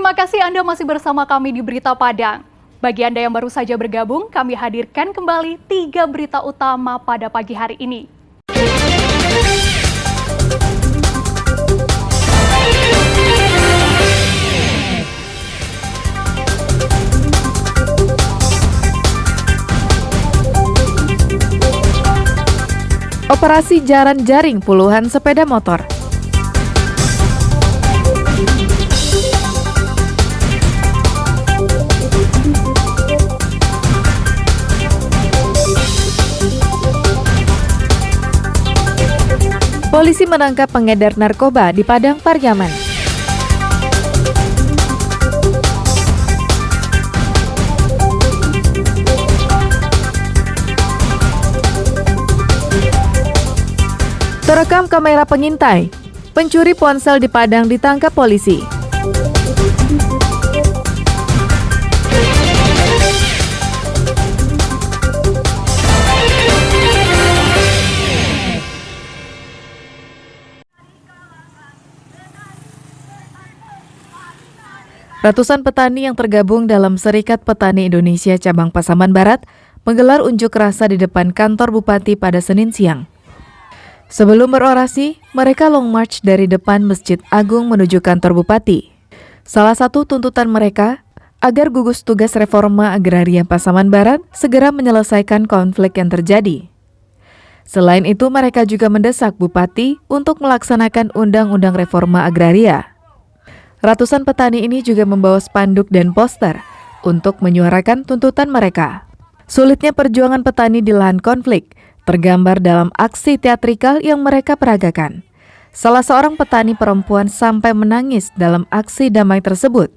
Terima kasih Anda masih bersama kami di Berita Padang. Bagi Anda yang baru saja bergabung, kami hadirkan kembali 3 berita utama pada pagi hari ini. Operasi jaran jaring puluhan sepeda motor. Polisi menangkap pengedar narkoba di Padang Pariaman. Terekam kamera pengintai, pencuri ponsel di Padang ditangkap polisi. Ratusan petani yang tergabung dalam Serikat Petani Indonesia Cabang Pasaman Barat menggelar unjuk rasa di depan kantor Bupati pada Senin siang. Sebelum berorasi, mereka long march dari depan Masjid Agung menuju kantor Bupati. Salah satu tuntutan mereka agar gugus tugas reforma agraria Pasaman Barat segera menyelesaikan konflik yang terjadi. Selain itu, mereka juga mendesak Bupati untuk melaksanakan Undang-Undang Reforma Agraria. Ratusan petani ini juga membawa spanduk dan poster untuk menyuarakan tuntutan mereka. Sulitnya perjuangan petani di lahan konflik tergambar dalam aksi teatrikal yang mereka peragakan. Salah seorang petani perempuan sampai menangis dalam aksi damai tersebut.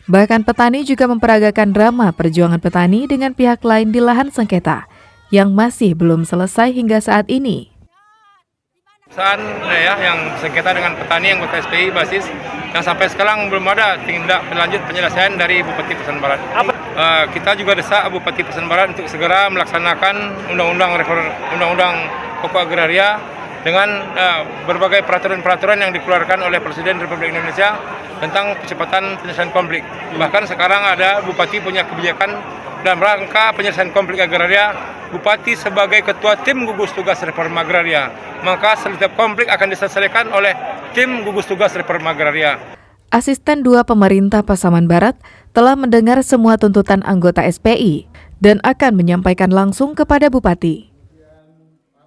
Bahkan petani juga memperagakan drama perjuangan petani dengan pihak lain di lahan sengketa yang masih belum selesai hingga saat ini. Yang sengketa dengan petani yang anggota SPI basis yang sampai sekarang belum ada tindak lanjut penyelesaian dari Bupati Pasaman Barat. Kita juga desak Bupati Pasaman Barat untuk segera melaksanakan undang-undang pokok agraria dengan berbagai peraturan-peraturan yang dikeluarkan oleh Presiden Republik Indonesia tentang percepatan penyelesaian konflik. Bahkan sekarang ada Bupati punya kebijakan dalam rangka penyelesaian konflik agraria, Bupati sebagai ketua tim gugus tugas reforma agraria. Maka setiap konflik akan diselesaikan oleh tim gugus tugas reforma agraria. Asisten 2 pemerintah Pasaman Barat telah mendengar semua tuntutan anggota SPI dan akan menyampaikan langsung kepada Bupati.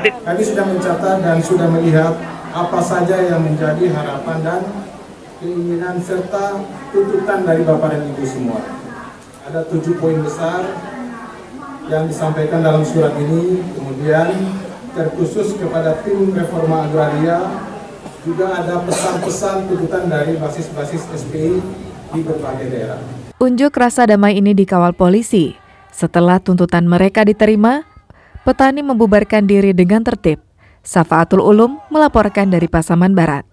Kami sudah mencatat dan sudah melihat apa saja yang menjadi harapan dan keinginan serta tuntutan dari Bapak dan Ibu semua. Ada 7 poin besar yang disampaikan dalam surat ini, kemudian terkhusus kepada tim reforma agraria, juga ada pesan-pesan tuntutan dari basis-basis SPI di berbagai daerah. Unjuk rasa damai ini dikawal polisi. Setelah tuntutan mereka diterima, petani membubarkan diri dengan tertib. Safaatul Ulum melaporkan dari Pasaman Barat.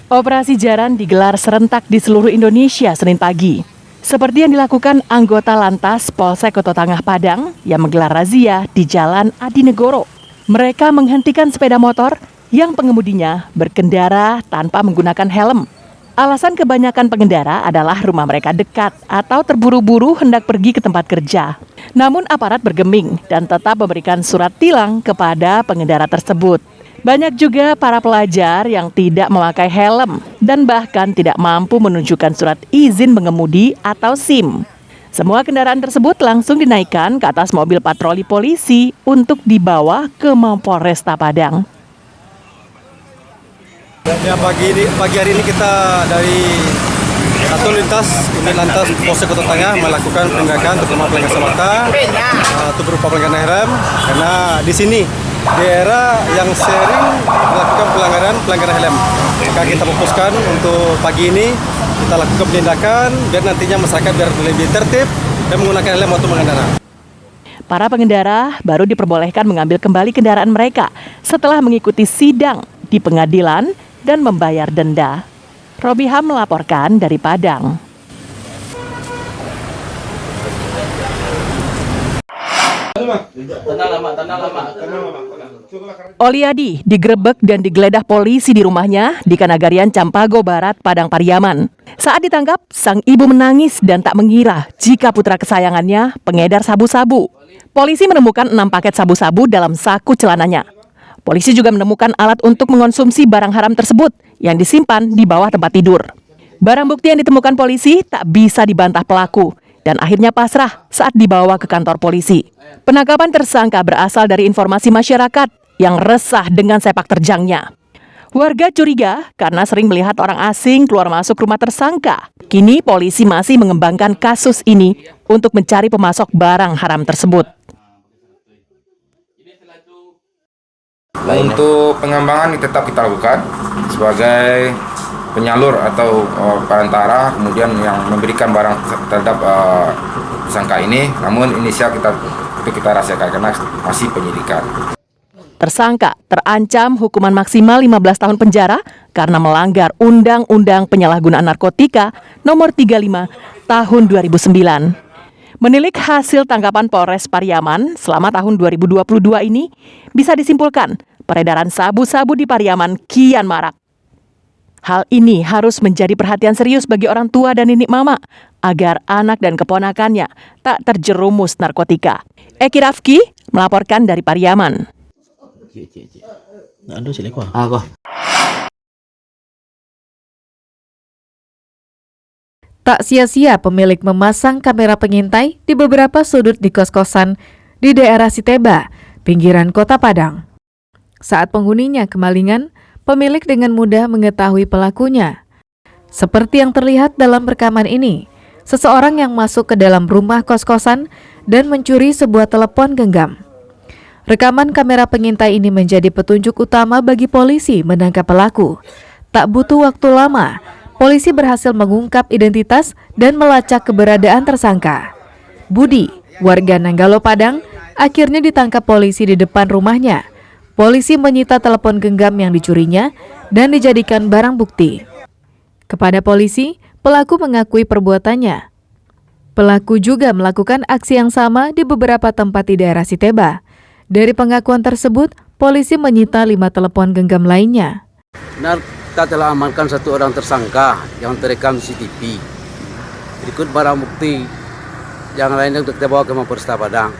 Operasi jaran digelar serentak di seluruh Indonesia Senin pagi. Seperti yang dilakukan anggota Lantas Polsek Kota Tangah Padang yang menggelar razia di Jalan Adinegoro. Mereka menghentikan sepeda motor yang pengemudinya berkendara tanpa menggunakan helm. Alasan kebanyakan pengendara adalah rumah mereka dekat atau terburu-buru hendak pergi ke tempat kerja. Namun aparat bergeming dan tetap memberikan surat tilang kepada pengendara tersebut. Banyak juga para pelajar yang tidak memakai helm dan bahkan tidak mampu menunjukkan surat izin mengemudi atau SIM. Semua kendaraan tersebut langsung dinaikkan ke atas mobil patroli polisi untuk dibawa ke Mapolresta Padang. Ya, pagi hari ini kita dari Satu Lintas unit Lantas Polsek Kota Tangah melakukan penindakan terutama pelanggaran mata, itu berupa pelanggaran helm, karena di sini daerah yang sering melakukan pelanggaran helm. Maka kita fokuskan untuk pagi ini kita lakukan penindakan biar nantinya masyarakat biar lebih tertib dan menggunakan helm waktu mengendara. Para pengendara baru diperbolehkan mengambil kembali kendaraan mereka setelah mengikuti sidang di pengadilan dan membayar denda. Robiham melaporkan dari Padang. Oliadi digerebek dan digeledah polisi di rumahnya di Kanagarian Campago Barat, Padang Pariaman. Saat ditangkap, sang ibu menangis dan tak mengira jika putra kesayangannya pengedar sabu-sabu. Polisi menemukan 6 paket sabu-sabu dalam saku celananya. Polisi juga menemukan alat untuk mengonsumsi barang haram tersebut yang disimpan di bawah tempat tidur. Barang bukti yang ditemukan polisi tak bisa dibantah pelaku dan akhirnya pasrah saat dibawa ke kantor polisi. Penangkapan tersangka berasal dari informasi masyarakat yang resah dengan sepak terjangnya. Warga curiga karena sering melihat orang asing keluar masuk rumah tersangka. Kini polisi masih mengembangkan kasus ini untuk mencari pemasok barang haram tersebut. Untuk pengembangan tetap kita lakukan sebagai penyalur atau perantara kemudian yang memberikan barang terhadap tersangka ini, namun inisial kita rahasiakan karena masih penyidikan. Tersangka terancam hukuman maksimal 15 tahun penjara karena melanggar Undang-Undang Penyalahgunaan Narkotika Nomor 35 Tahun 2009. Menilik hasil tangkapan Polres Pariaman selama tahun 2022 ini, bisa disimpulkan peredaran sabu-sabu di Pariaman kian marak. Hal ini harus menjadi perhatian serius bagi orang tua dan nenek mama agar anak dan keponakannya tak terjerumus narkotika. Eki Rafki melaporkan dari Pariaman. Tak sia-sia pemilik memasang kamera pengintai di beberapa sudut di kos-kosan di daerah Siteba, pinggiran kota Padang. Saat penghuninya kemalingan, pemilik dengan mudah mengetahui pelakunya. Seperti yang terlihat dalam rekaman ini, seseorang yang masuk ke dalam rumah kos-kosan dan mencuri sebuah telepon genggam. Rekaman kamera pengintai ini menjadi petunjuk utama bagi polisi menangkap pelaku. Tak butuh waktu lama, polisi berhasil mengungkap identitas dan melacak keberadaan tersangka. Budi, warga Nanggalo Padang, akhirnya ditangkap polisi di depan rumahnya. Polisi menyita telepon genggam yang dicurinya dan dijadikan barang bukti. Kepada polisi, pelaku mengakui perbuatannya. Pelaku juga melakukan aksi yang sama di beberapa tempat di daerah Siteba. Dari pengakuan tersebut, polisi menyita 5 telepon genggam lainnya. Benar, kita telah amankan 1 orang tersangka yang terekam CCTV. Berikut barang bukti yang lainnya untuk kita bawa ke Mapolres Padang.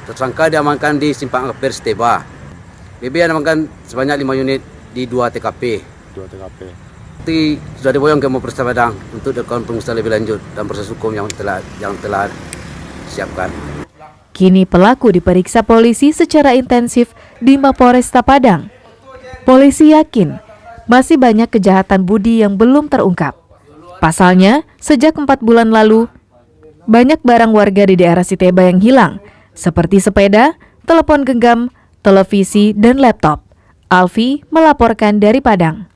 Tersangka diamankan di Simpang Aper Siteba. BB diamankan sebanyak 5 unit di 2 TKP. Bukti sudah diboyong ke Mapolres Padang untuk dilakukan pemeriksaan lebih lanjut dan proses hukum yang telah disiapkan. Kini pelaku diperiksa polisi secara intensif di Mapolres Padang. Polisi yakin masih banyak kejahatan Budi yang belum terungkap. Pasalnya, sejak 4 bulan lalu, banyak barang warga di daerah Siteba yang hilang, seperti sepeda, telepon genggam, televisi, dan laptop. Alfi melaporkan dari Padang.